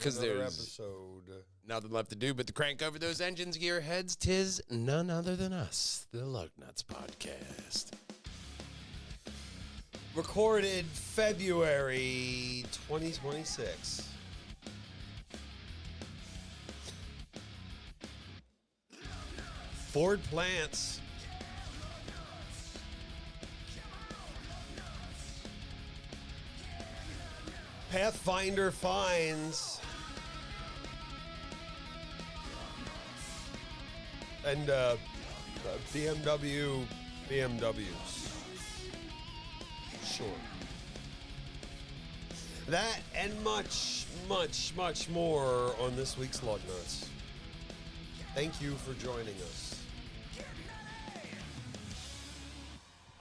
because there's episode. Nothing left to do but to crank over those engines, gearheads. 'Tis none other than us, the Lugnutz podcast. Recorded February 2026. Ford plants. Pathfinder finds. And BMWs. Sure. That and much, much, much more on this week's Lugnutz. Thank you for joining us.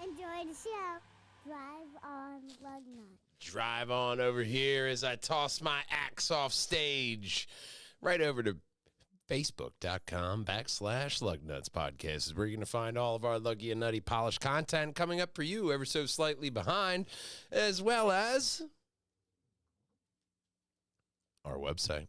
Enjoy the show. Drive on Lugnutz. Drive on over here as I toss my axe off stage. Right over to Facebook.com/Lugnutz podcast is where you're going to find all of our luggy and nutty polished content coming up for you ever so slightly behind, as well as our website.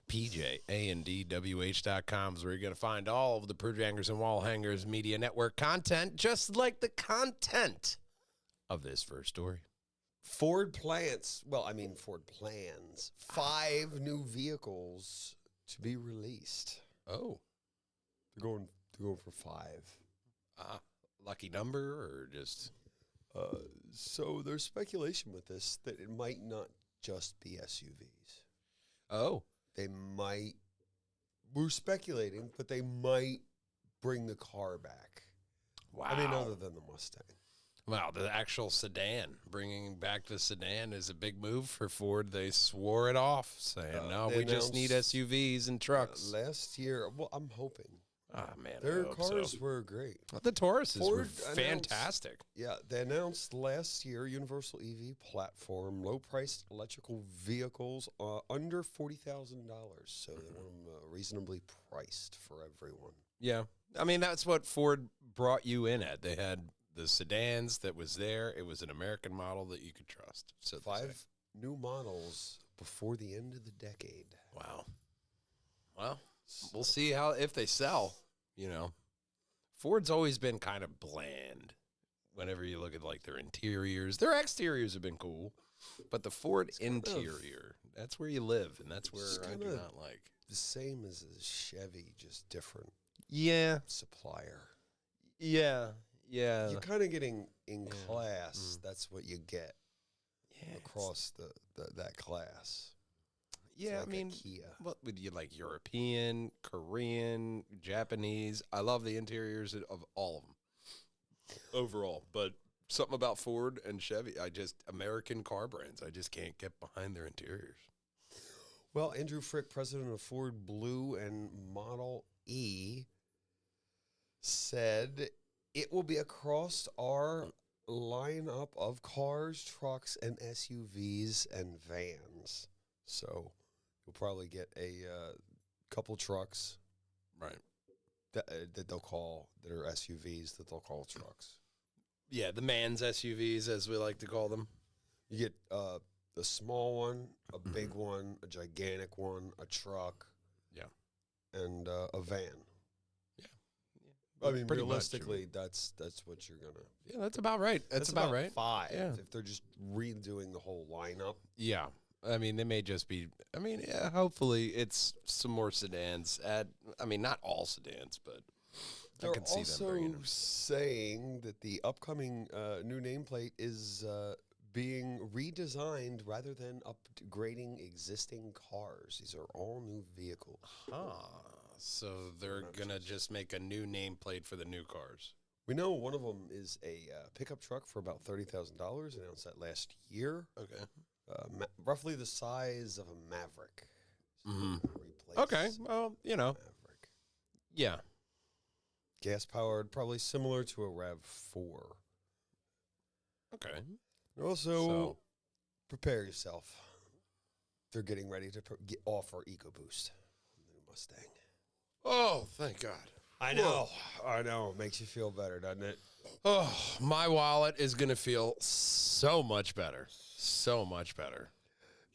PJAndDWH.com is where you're going to find all of the Perjangers and Wallhangers media network content, just like the content of this first story. Ford plans 5 new vehicles to be released. Oh. They're going for 5. Lucky number or just... So there's speculation with this that it might not just be SUVs. Oh. They might, we're speculating, but they might bring the car back. Wow. I mean, other than the Mustang. Wow, the actual sedan, bringing back the sedan is a big move for Ford. They swore it off, saying, no, we just need SUVs and trucks. Last year, well, I'm hoping. Oh, man, their cars were great. The Tauruses were fantastic. Yeah, they announced last year Universal EV platform, low-priced electrical vehicles under $40,000. So they want them reasonably priced for everyone. Yeah, I mean, that's what Ford brought you in at. They had the sedans that was there. It was an American model that you could trust. So 5 new models before the end of the decade. Wow. Well, we'll see if they sell, you know. Ford's always been kind of bland whenever you look at like their interiors. Their exteriors have been cool, but the Ford interior, that's where you live, and that's where I do not like. The same as a Chevy, just different. Yeah. Supplier. Yeah. Yeah. You're kind of getting in class. That's what you get across that class. Yeah, like I mean, Kia. What would you like? European, Korean, Japanese. I love the interiors of all of them overall, but something about Ford and Chevy, American car brands, I just can't get behind their interiors. Well, Andrew Frick, president of Ford Blue and Model E, said it will be across our lineup of cars, trucks, and SUVs and vans. So you'll probably get a couple trucks, right? That they'll call that are SUVs that they'll call trucks. Yeah, the man's SUVs, as we like to call them. You get a small one, a big one, a gigantic one, a truck, and a van. Yeah. I mean, realistically, that's what you're gonna. Yeah, that's about right. That's about right. 5 if they're just redoing the whole lineup. Yeah. I mean, they may just be, hopefully it's some more sedans not all sedans, but I can see them bringing them. They're also saying that the upcoming new nameplate is being redesigned rather than upgrading existing cars. These are all new vehicles. So they're going to just make a new nameplate for the new cars. We know one of them is a pickup truck for about $30,000, announced that last year. Okay. Roughly the size of a Maverick. Okay, well, Maverick. Yeah. Gas powered, probably similar to a RAV4. Okay. Also, prepare yourself. They're getting ready to offer EcoBoost on the new Mustang. Oh, thank God. I know. I know. It makes you feel better, doesn't it? Oh, my wallet is going to feel so much better. So much better.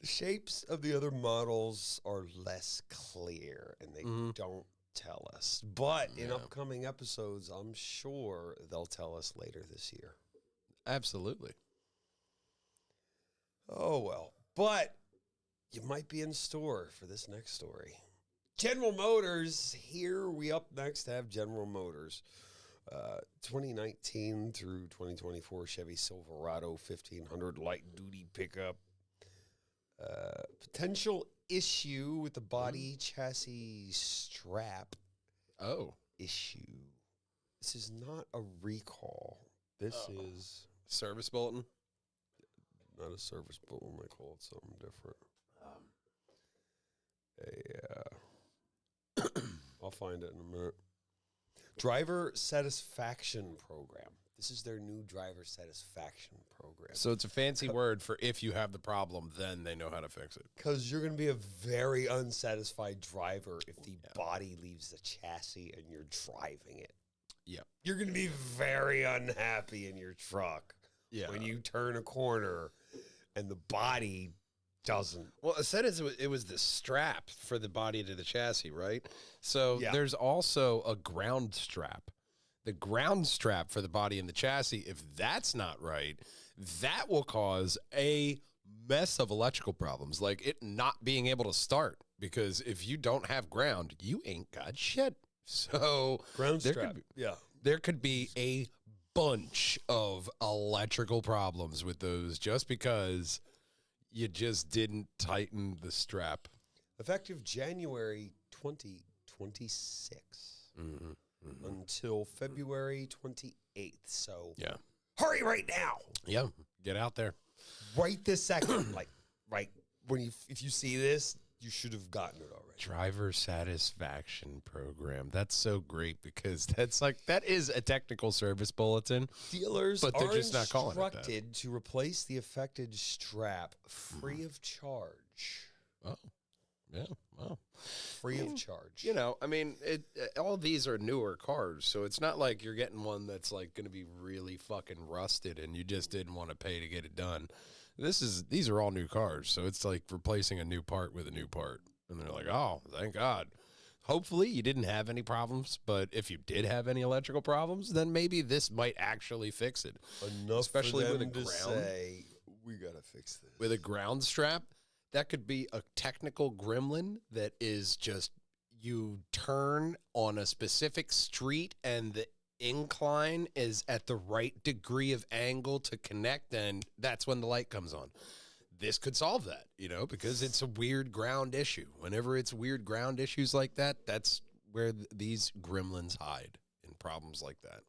The shapes of the other models are less clear, and they don't tell us. But in upcoming episodes, I'm sure they'll tell us later this year. Absolutely. Oh, well. But you might be in store for this next story. General Motors, here we up next have General Motors. 2019 through 2024 Chevy Silverado 1500 light-duty pickup. Potential issue with the body chassis strap. Oh. Issue. This is not a recall. This is... Service bulletin? Not a service bulletin. I call it something different. I'll find it in a minute. Driver satisfaction program. This is their new driver satisfaction program. So it's a fancy word for if you have the problem, then they know how to fix it. Because you're going to be a very unsatisfied driver if the body leaves the chassis and you're driving it. Yeah. You're going to be very unhappy in your truck when you turn a corner and the body doesn't. Well, it said it was the strap for the body to the chassis, right? So there's also a ground strap. The ground strap for the body and the chassis, if that's not right, that will cause a mess of electrical problems, like it not being able to start. Because if you don't have ground, you ain't got shit. So ground strap, there could be a bunch of electrical problems with those just because you just didn't tighten the strap. Effective January 2026 until February 28th. So hurry right now. Yeah, get out there. Right this second. If you see this, you should have gotten it already. Driver satisfaction program. That's so great because that is a technical service bulletin. Dealers but they're just not calling it that. Instructed to replace the affected strap free of charge. Oh, yeah. Wow. Free of charge. You know, I mean, all these are newer cars, so it's not like you're getting one that's like going to be really fucking rusted and you just didn't want to pay to get it done. These are all new cars, so it's like replacing a new part with a new part. And they're like, oh, thank God. Hopefully you didn't have any problems, but if you did have any electrical problems, then maybe this might actually fix it. Enough especially for them with a ground. Say, we got to fix this. With a ground strap, that could be a technical gremlin that is just you turn on a specific street and the incline is at the right degree of angle to connect, and that's when the light comes on. This could solve that, because it's a weird ground issue. Whenever it's weird ground issues like that, that's where these gremlins hide in problems like that.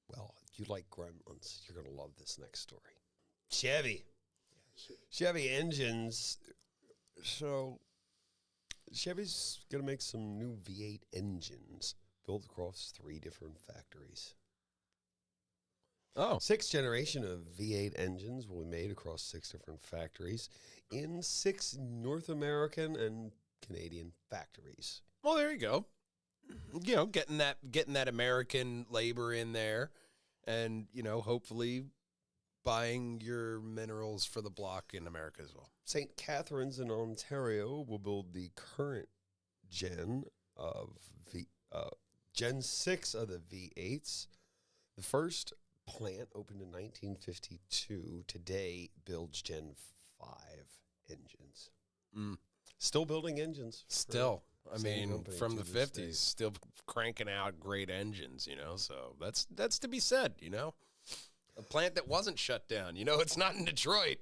Well, if you like gremlins, you're going to love this next story. Chevy. Chevy engines. So Chevy's going to make some new V8 engines built across 3 different factories. Oh. 6th generation of V8 engines will be made across 6 different factories in 6 North American and Canadian factories. Well, there you go. Getting that American labor in there and, hopefully buying your minerals for the block in America as well. St. Catharines in Ontario will build the current gen of Gen 6 of the V8s. The first plant opened in 1952. Today builds Gen 5 engines. Still building engines. Still. I mean, from the 50s, still cranking out great engines, so that's to be said, A plant that wasn't shut down, it's not in Detroit.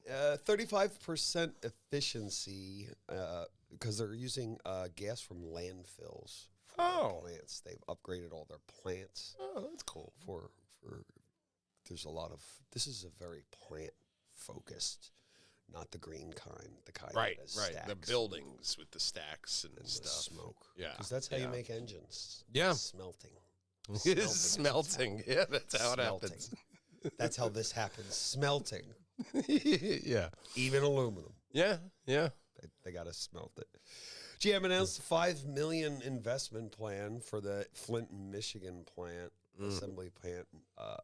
35% efficiency because they're using gas from landfills for plants. They've upgraded all their plants. Oh, that's cool. For there's a lot of, this is a very plant focused, not the green kind, the kind right, that has right, stacks the buildings with the stacks and stuff, the smoke. Yeah, because that's how you make engines. Yeah, smelting. Smelting. Yeah, that's how it happens. That's how this happens. Smelting. Yeah, even aluminum. Yeah. They got to smelt it. GM announced a $5 million investment plan for the Flint, Michigan plant, assembly plant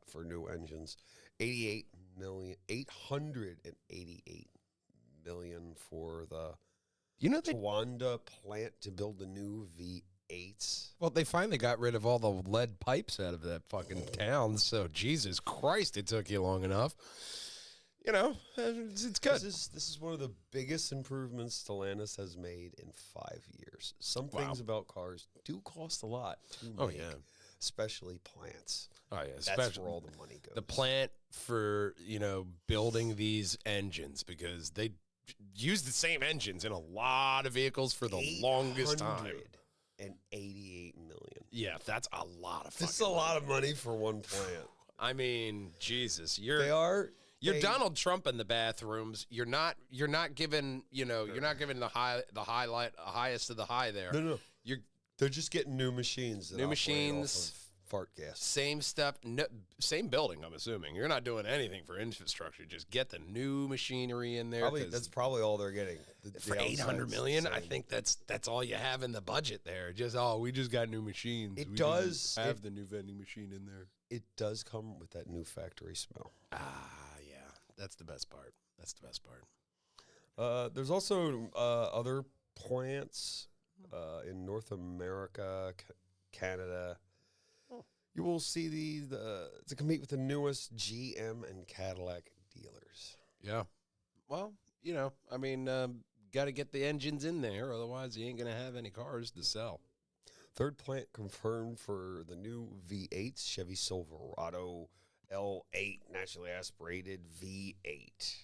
for new engines. $888 million for the they Tawanda plant to build the new V8s. Well, they finally got rid of all the lead pipes out of that fucking town. So Jesus Christ, it took you long enough. It's good. This is one of the biggest improvements Stellantis has made in 5 years. Some things about cars do cost a lot to make, especially plants. Oh yeah, that's where all the money goes. The plant for building these engines, because they use the same engines in a lot of vehicles for the longest time. $888 million. Yeah, that's a lot of. That's a lot of money for one plant. I mean, Jesus, You're Donald Trump in the bathrooms. You're not giving the highest of the high there. No. They're just getting new machines. New machines. Fart gas. Same stuff. No, same building, I'm assuming. You're not doing anything for infrastructure. Just get the new machinery in there. That's probably all they're getting. For $800 million, I think that's all you have in the budget there. We just got new machines. We does have the new vending machine in there. It does come with that new factory smell. Yeah. That's the best part. There's also other plants in North America, Canada. You will see these to compete with the newest GM and Cadillac dealers. Yeah. Well, got to get the engines in there. Otherwise, you ain't going to have any cars to sell. Third plant confirmed for the new V8s, Chevy Silverado L8 naturally aspirated V8.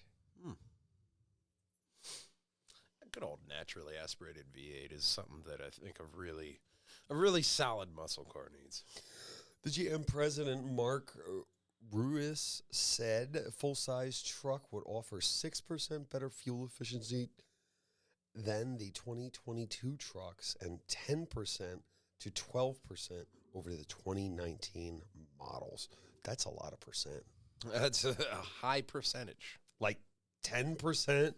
A good old naturally aspirated V8 is something that I think a really solid muscle car needs. The GM president, Mark Ruiz, said a full-size truck would offer 6% better fuel efficiency than the 2022 trucks and 10% to 12% over the 2019 models. That's a lot of percent. That's a high percentage. Like 10%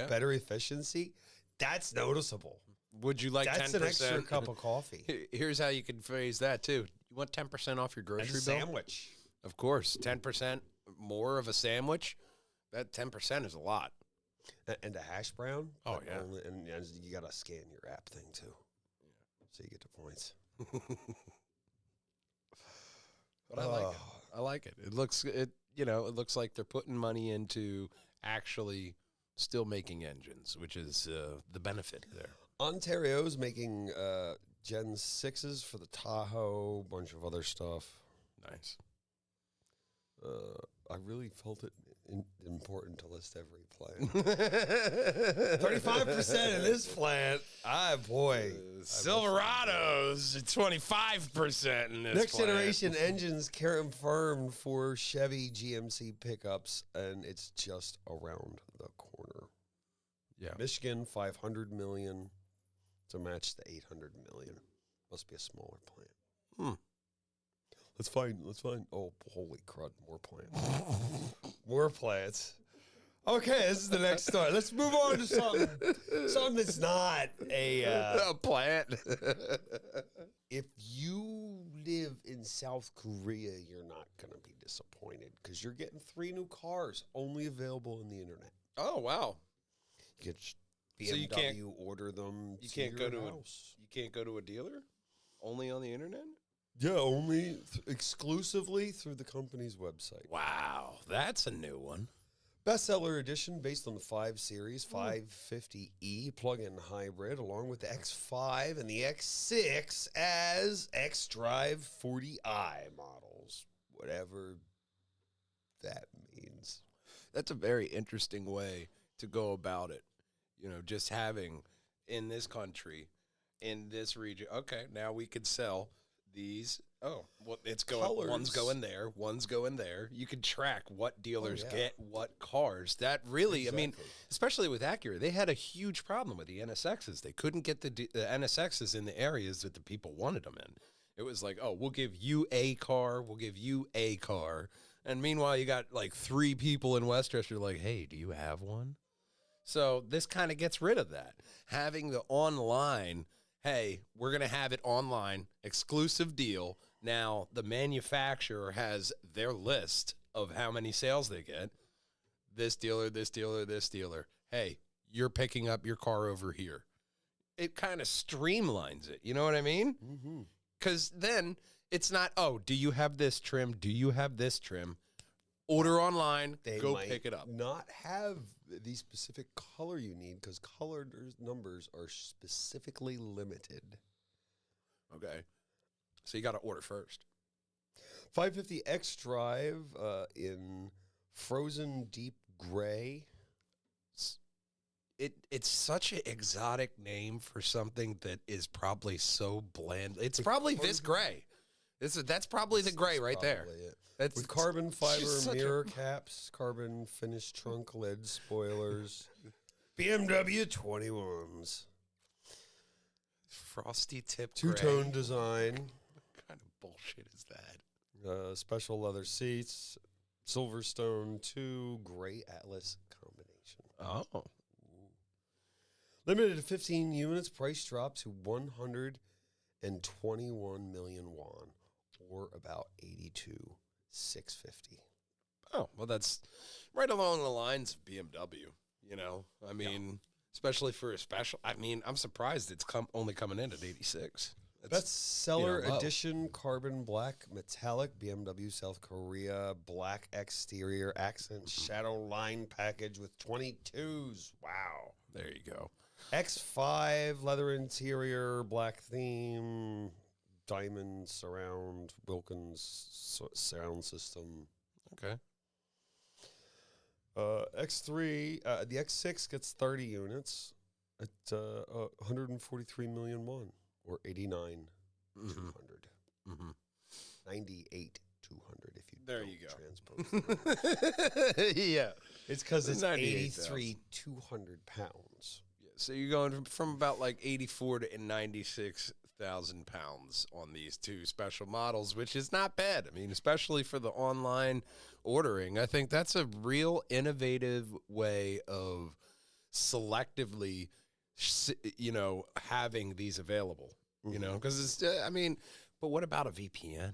better efficiency? That's noticeable. Would you like 10%? That's an extra cup of coffee. Here's how you can phrase that, too. You want 10% off your grocery bill? Sandwich. Of course. 10% more of a sandwich? That 10% is a lot. And a hash brown? Oh, yeah. And you got to scan your app thing, too. Yeah. So you get the points. But I like it. I like it. It looks like they're putting money into actually still making engines, which is the benefit there. Ontario's making Gen 6s for the Tahoe, bunch of other stuff. Nice. I really felt it important to list every plant. 35% in this plant. Boy. Silverado's 25% in this Next plant. generation engines confirmed for Chevy GMC pickups, and it's just around the corner. Yeah. Michigan, $500 million to match the $800 million. Must be a smaller plant. Let's find. Oh, holy crud! More plants. More plants. Okay, this is the next story. Let's move on to something that's not a plant. If you live in South Korea, you're not going to be disappointed because you're getting 3 new cars only available on the internet. Oh wow! You get BMW, order them. You can't go to you can't go to a dealer. Only on the internet. Yeah, only exclusively through the company's website. Wow, that's a new one. Bestseller edition based on the 5 Series 550e plug-in hybrid, along with the X5 and the X6 as xDrive 40i models, whatever that means. That's a very interesting way to go about it. Just having in this country, in this region. Okay, now we could sell these. Oh, well, it's going. Colors. One's going there. One's going there. You can track what dealers get what cars. That really, I mean, especially with Acura, they had a huge problem with the NSXs. They couldn't get the NSXs in the areas that the people wanted them in. It was like, oh, we'll give you a car. We'll give you a car. And meanwhile, you got like 3 people in Westchester like, hey, do you have one? So this kind of gets rid of that. Having the online, hey, we're going to have it online, exclusive deal. Now, the manufacturer has their list of how many sales they get. This dealer, this dealer, this dealer. Hey, you're picking up your car over here. It kind of streamlines it. You know what I mean? Because then it's not, oh, do you have this trim? Do you have this trim? Order online, go pick it up. Not have the specific color you need because color numbers are specifically limited. Okay. So you got to order first. 550X Drive in frozen deep gray. It's such an exotic name for something that is probably so bland. It's probably this gray. That's probably the gray right there. That's with carbon fiber mirror caps, carbon finished trunk lid spoilers, BMW 21s, frosty tip, two-tone design. What kind of bullshit is that? Special leather seats, Silverstone 2, gray Atlas combination. Oh. Limited to 15 units, price drop to 121 million won, or about 82,650. Oh, well, that's right along the lines of BMW, you know? I mean, especially for a special. I mean, I'm surprised it's only coming in at 86. Bestseller edition, carbon black metallic, BMW South Korea, black exterior, accent shadow line package with 22s. Wow. There you go. X5, leather interior, black theme, diamond surround, Wilkins sound system. Okay. X3, the X6 gets 30 units at 143 million won, or 89,200. 98,200 if you there don't you go. transpose. Yeah. It's because it's 83,200 pounds. Yeah, so you're going from about like 84 to 96,000 pounds on these two special models, which is not bad. I mean, especially for the online ordering, I think that's a real innovative way of selectively, you know, having these available, you know, because it's, I mean, but what about a VPN?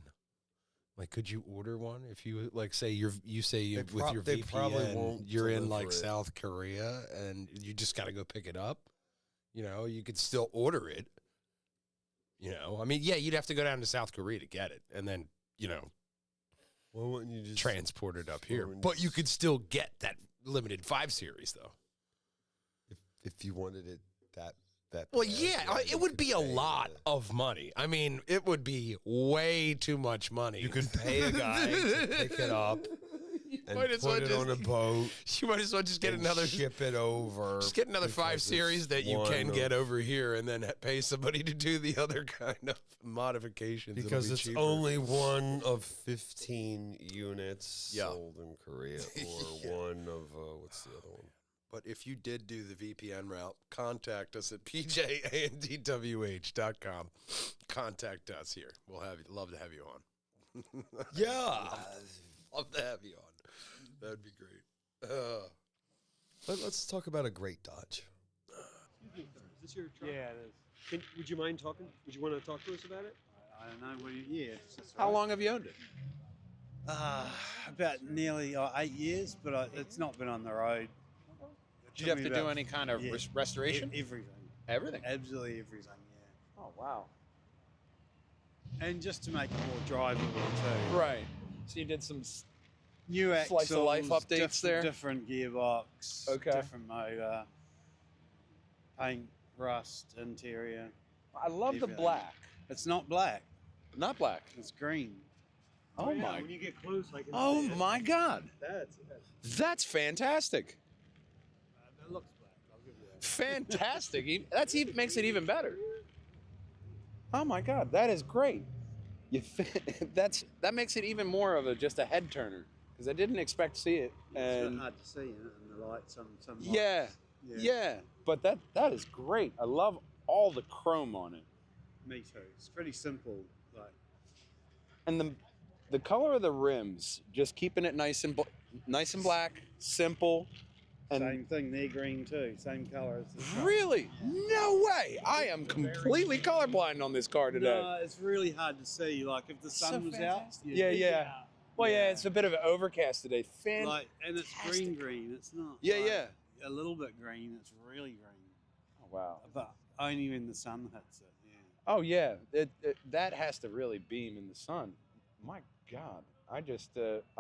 Like, could you order one if you like say you say with your VPN you're in like South Korea and you just got to go pick it up? You know, you could still order it. You know, I mean, yeah, you'd have to go down to South Korea to get it, and then you know, well, wouldn't you just transport it up here? But you could still get that limited 5 series though. If you wanted it that. Well, yeah, it would be a lot of money. I mean, it would be way too much money. You could pay a guy to pick it up and put it on a boat. You might as well just get another ship it over. Just get another 5 series that you can get over here, and then pay somebody to do the other kind of modifications. Because it's cheaper. Only one of 15 units sold in Korea, or one of what's the other one? But if you did do the VPN route, contact us at pjandwh.com. Contact us here. We'll love to have you on. Yeah. Love to have you on. That'd be great. Let's talk about a great Dodge. Is this your truck? Yeah, it is. Would you mind talking? Would you want to talk to us about it? I don't know. How long have you owned it? About nearly 8 years, but it's not been on the road. Did you have to do any kind of restoration? Everything. Everything? Absolutely everything, yeah. Oh, wow. And just to make it more drivable, too. Right. So you did some new slice of life updates there? Different gearbox, okay. Different motor, paint, rust, interior. I love the black. It's not black. Not black. It's green. Oh, my. When you get close, I can Oh, see it. my God. That's fantastic. It looks black. I'll give you that. Fantastic. Makes it even better. Oh my God, that is great. That makes it even more of just a head turner, because I didn't expect to see it. It's not hard to see in the light. Some yeah, lights. yeah. But that is great. I love all the chrome on it. Me too. It's pretty simple. And the color of the rims, just keeping it nice and black, simple. And same thing, they're green too. Same color as the truck. Really? No way! I am completely colorblind on this car today. No, it's really hard to see. Like if the sun was out. Yeah. Well, yeah, it's a bit of an overcast today. And it's green. It's not. Yeah, yeah. a little bit green. It's really green, Oh, wow. but only when the sun hits it. Yeah. Oh yeah, that has to really beam in the sun. My God, I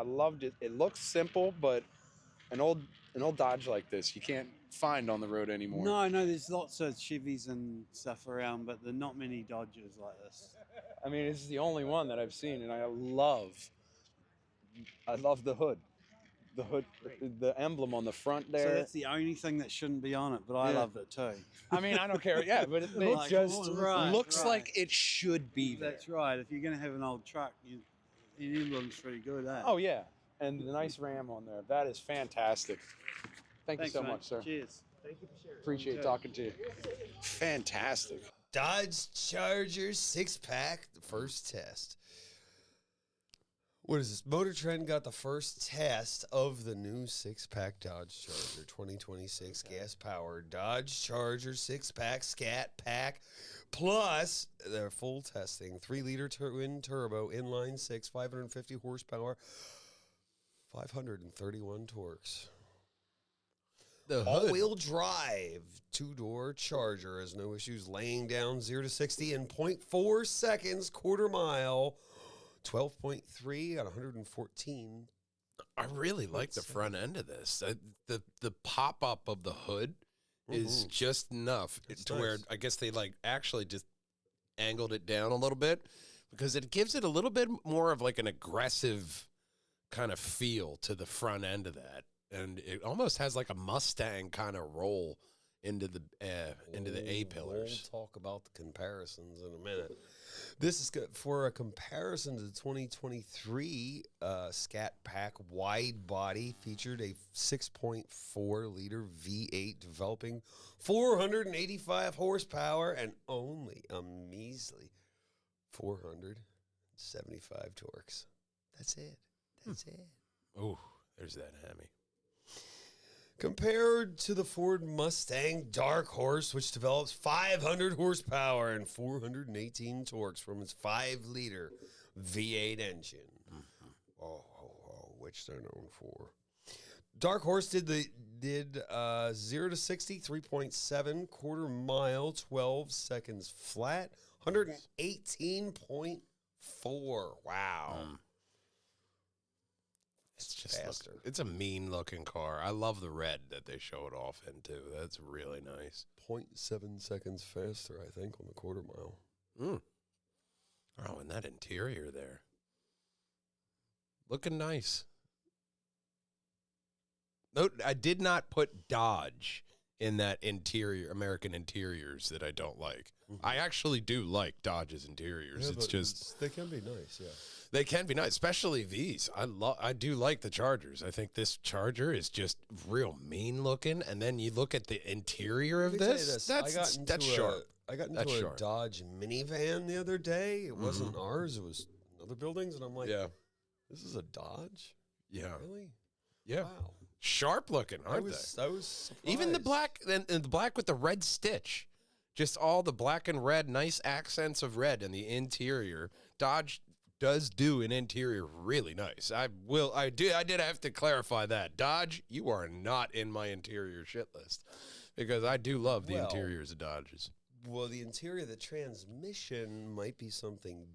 loved it. It looks simple, but an old Dodge like this you can't find on the road anymore. No, there's lots of Chevys and stuff around, but there are not many Dodges like this. I mean, this is the only one that I've seen, and I love the hood. The hood, the emblem on the front there. So that's the only thing that shouldn't be on it, but I loved it too. I mean, I don't care. Yeah, but it Like, just right, looks right. like it should be there. That's right. If you're going to have an old truck, your emblem's pretty good, eh? Oh yeah, and the nice Ram on there. That is fantastic. Thanks you so mate. much, sir. Cheers. Thank you for sharing. Appreciate talking to you. Fantastic. Dodge Charger 6-pack, the first test. What is this? Motor Trend got the first test of the new 6-pack Dodge Charger 2026 gas-powered Dodge Charger 6-pack Scat Pack plus their full testing 3-liter twin turbo inline 6, 550 horsepower, 531 torques. The hood. All-wheel drive 2-door Charger has no issues laying down 0 to 60 in 0.4 seconds, quarter mile. 12.3 on 114. I really like the front end of this. The pop up of the hood is just enough to where I guess they like actually just angled it down a little bit because it gives it a little bit more of like an aggressive kind of feel to the front end of that, and it almost has like a Mustang kind of roll into the A pillars. We'll talk about the comparisons in a minute. This is good for a comparison to the 2023 Scat Pack wide body featured a 6.4 liter V8 developing 485 horsepower and only a measly 475 torques. That's it. That's it. Oh, there's that hammy. Compared to the Ford Mustang Dark Horse, which develops 500 horsepower and 418 torques from its 5-liter V8 engine. Which they're known for. Dark Horse did 0 to 60, 3.7, quarter mile, 12 seconds flat, 118.4. Wow. It's just faster. It's a mean looking car. I love the red that they show it off into. That's really nice. 0.7 seconds faster, I think, on the quarter mile. Oh, and that interior there. Looking nice. Note, I did not put Dodge in that interior, American interiors that I don't like. I actually do like Dodge's interiors. Yeah, it's just they can be nice, yeah. They can be nice, especially these. I do like the Chargers. I think this Charger is just real mean looking, and then you look at the interior of this. That's sharp. I got into a Dodge minivan the other day. It wasn't ours. It was another building's, and I'm like, yeah, this is a Dodge? Yeah. Really? Yeah. Wow. Sharp looking, aren't they? I was surprised. Even the black and the black with the red stitch. Just all the black and red, nice accents of red in the interior. Dodge does do an interior really nice. I did have to clarify that. Dodge, you are not in my interior shit list because I do love the interiors of Dodges. Well, the interior of the transmission might be something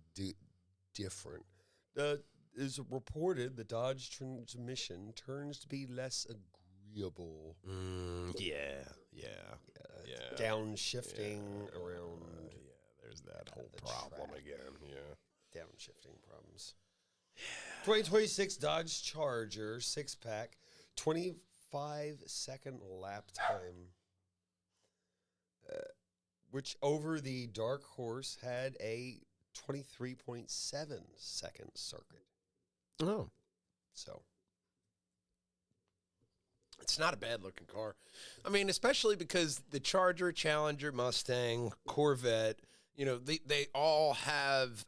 different. Is reported the Dodge transmission turns to be less agreeable. Yeah. Downshifting around. There's that whole problem again. Yeah. Downshifting problems. 2026 Dodge Charger 6-pack, 25-second lap time, which over the Dark Horse had a 23.7-second circuit. Oh. So. It's not a bad looking car. I mean, especially because the Charger, Challenger, Mustang, Corvette, you know, they all have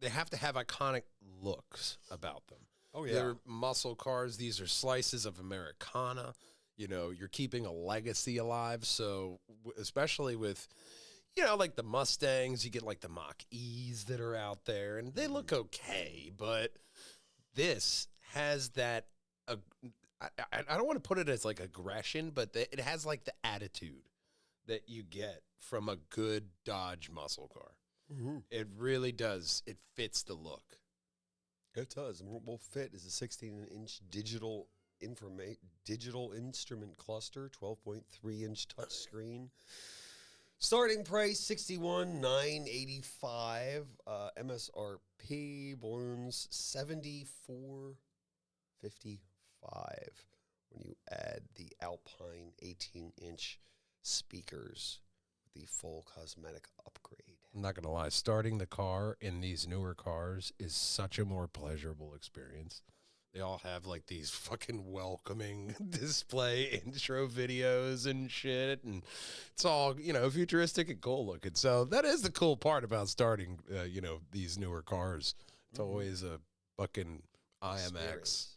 to have iconic looks about them. Oh, yeah. They're muscle cars. These are slices of Americana. You know, you're keeping a legacy alive. So especially with, you know, like the Mustangs, you get like the Mach-E's that are out there, and they look okay. But this has that I don't want to put it as like aggression, but it has like the attitude that you get from a good Dodge muscle car. Mm-hmm. It really does. It fits the look. It does. And what will fit is a 16-inch digital instrument cluster, 12.3-inch touchscreen. Starting price $61,985. MSRP balloons $74.55 when you add the Alpine 18-inch speakers with the full cosmetic upgrade. I'm not going to lie. Starting the car in these newer cars is such a more pleasurable experience. They all have like these fucking welcoming display intro videos and shit. And it's all, futuristic and cool looking. So that is the cool part about starting, these newer cars. It's always a fucking IMX. Experience.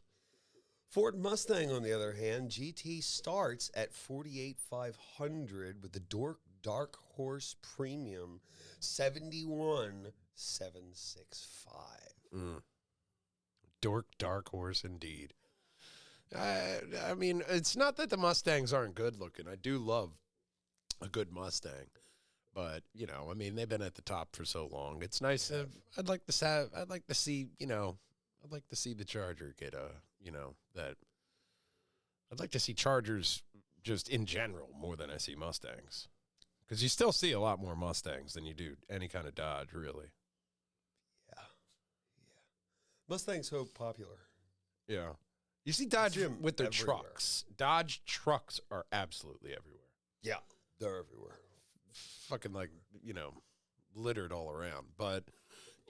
Ford Mustang, on the other hand, GT starts at $48,500 with the Dark Horse Premium $71,765. Dark Horse indeed. I mean, it's not that the Mustangs aren't good looking. I do love a good Mustang, but they've been at the top for so long. It's nice. I'd like to see the Charger get that. I'd like to see Chargers just in general more than I see Mustangs, because you still see a lot more Mustangs than you do any kind of Dodge, really. Yeah. Mustang's so popular. Yeah. You see Dodge with their everywhere. trucks. Dodge trucks are absolutely everywhere. Yeah, they're everywhere. Fucking littered all around. But,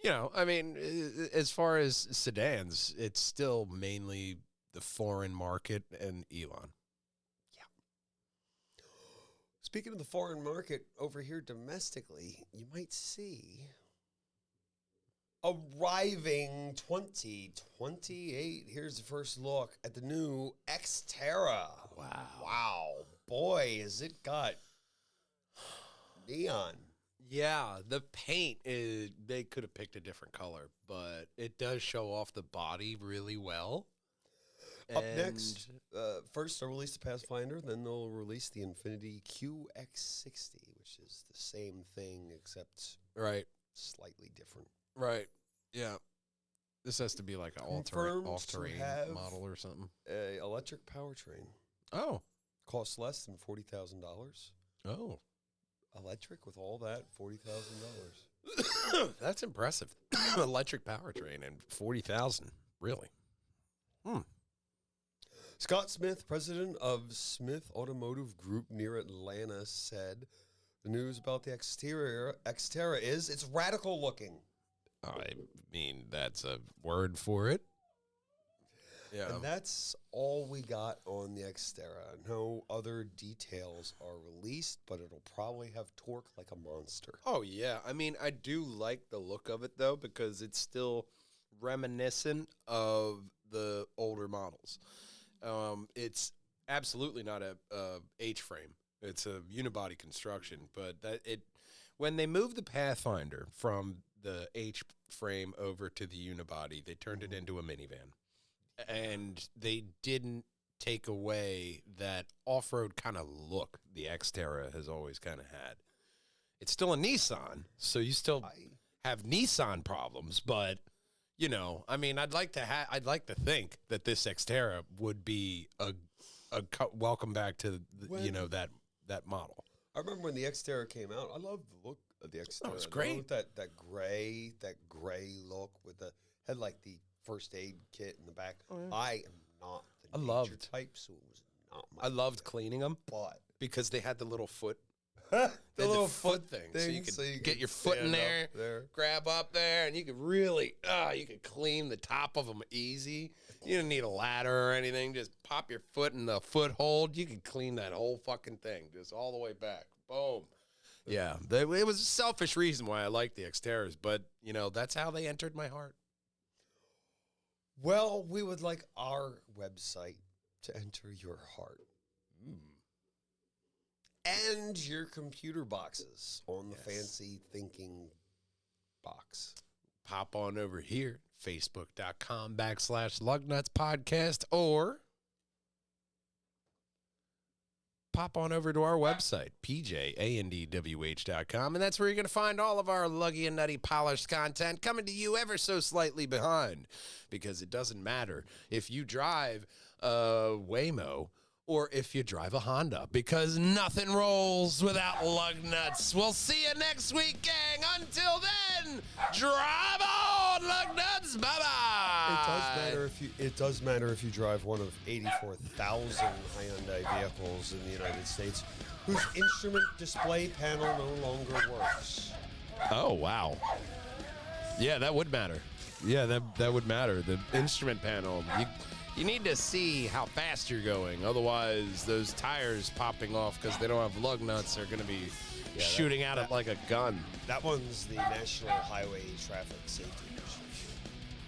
as far as sedans, it's still mainly the foreign market and Elon. Yeah. Speaking of the foreign market, over here domestically, you might see arriving 2028. Here's the first look at the new Xterra. Wow. Boy, has it got neon. Yeah, the paint they could have picked a different color, but it does show off the body really well. Up next, first they'll release the Pathfinder, then they'll release the Infiniti QX60, which is the same thing except slightly different. Right. Yeah. This has to be like an all-terrain model or something. A electric powertrain. Oh. Costs less than $40,000. Oh. Electric with all that, $40,000. That's impressive. Electric powertrain and $40,000. Really? Scott Smith, president of Smith Automotive Group near Atlanta, said the news about the Xterra is it's radical looking. I mean, that's a word for it. Yeah. And that's all we got on the Xterra. No other details are released, but it'll probably have torque like a monster. Oh, yeah. I mean, I do like the look of it, though, because it's still reminiscent of the older models. It's absolutely not a H-frame. It's a unibody construction, but when they moved the Pathfinder from the H-frame over to the unibody, they turned it into a minivan. And they didn't take away that off-road kind of look the Xterra has always kind of had. It's still a Nissan, so you still have Nissan problems, but I'd like to think that this Xterra would be a welcome back to that model. I remember when the Xterra came out. I loved the look of the Xterra. Oh, it's great. That gray look with had like the first aid kit in the back. Oh, yeah. I am not the nature type, so it was not my loved cleaning them, but because they had the little foot. the little foot thing. So you could get your foot in there, grab up there, and you could really, you could clean the top of them easy. You don't need a ladder or anything. Just pop your foot in the foothold. You could clean that whole fucking thing, just all the way back. Boom. Yeah, it was a selfish reason why I liked the Xterras, but, that's how they entered my heart. Well, we would like our website to enter your heart. And your computer boxes on the fancy thinking box. Pop on over here, facebook.com/Lugnutz podcast, or pop on over to our website, pjandwh.com, and that's where you're going to find all of our luggy and nutty polished content coming to you ever so slightly behind, because it doesn't matter if you drive a Waymo or if you drive a Honda, because nothing rolls without Lugnutz. We'll see you next week, gang. Until then, drive on, Lugnutz. Bye-bye. It does matter if you drive one of 84,000 Hyundai vehicles in the United States whose instrument display panel no longer works. Oh, wow. Yeah, that would matter. Yeah, that would matter. The instrument panel. You need to see how fast you're going. Otherwise, those tires popping off because they don't have lug nuts are going to be shooting at it like a gun. That one's the National Highway Traffic Safety Initiative.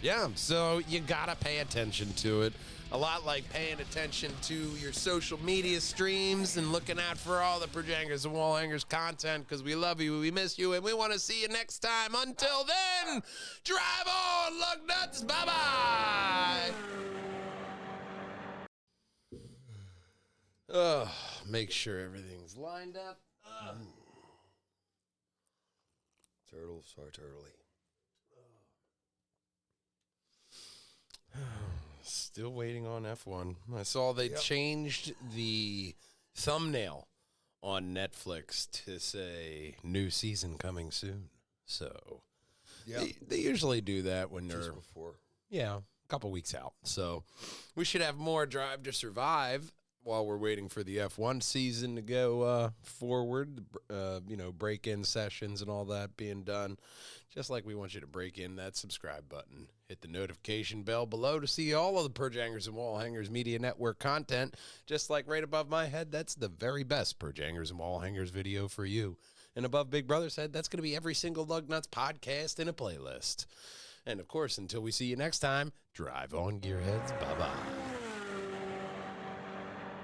Yeah, so you got to pay attention to it. A lot like paying attention to your social media streams and looking out for all the Perjangers and Wallhangers content, because we love you, we miss you, and we want to see you next time. Until then, drive on, lug nuts. Bye-bye. Make sure everything's lined up. Turtles are turtly. Still waiting on F1. I saw they changed the thumbnail on Netflix to say new season coming soon. So they usually do that when they're before. Yeah, a couple weeks out. So we should have more Drive to Survive while we're waiting for the F1 season to go forward, break-in sessions and all that being done. Just like we want you to break in that subscribe button. Hit the notification bell below to see all of the Perjangers and Wallhangers Media Network content. Just like right above my head, that's the very best Perjangers and Wallhangers video for you. And above Big Brother's head, that's going to be every single Lugnutz podcast in a playlist. And, of course, until we see you next time, drive on, gearheads. Bye-bye.